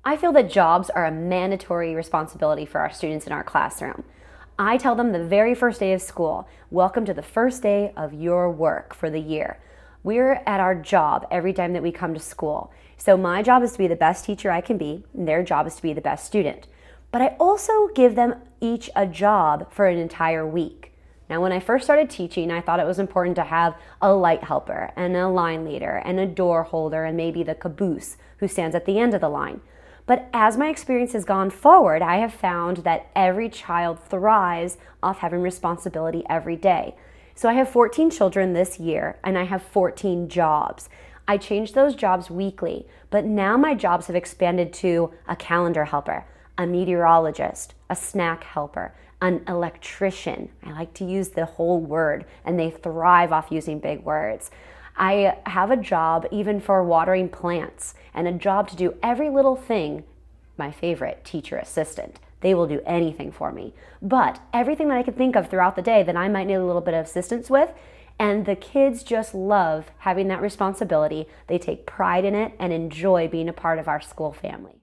I feel that jobs are a mandatory responsibility for our students in our classroom. I tell them the very first day of school, welcome to the first day of your work for the year. We're at our job every time that we come to school. So my job is to be the best teacher I can be, and their job is to be the best student. But I also give them each a job for an entire week. Now, when I first started teaching, I thought it was important to have a light helper and a line leader and a door holder and maybe the caboose who stands at the end of the line. But as my experience has gone forward, I have found that every child thrives off having responsibility every day. So I have 14 children this year, and I have 14 jobs. I change those jobs weekly, but now my jobs have expanded to a calendar helper, a meteorologist, a snack helper, an electrician. I like to use the whole word, and they thrive off using big words. I have a job even for watering plants and a job to do every little thing. My favorite, teacher assistant. They will do anything for me. But everything that I can think of throughout the day that I might need a little bit of assistance with, and the kids just love having that responsibility. They take pride in it and enjoy being a part of our school family.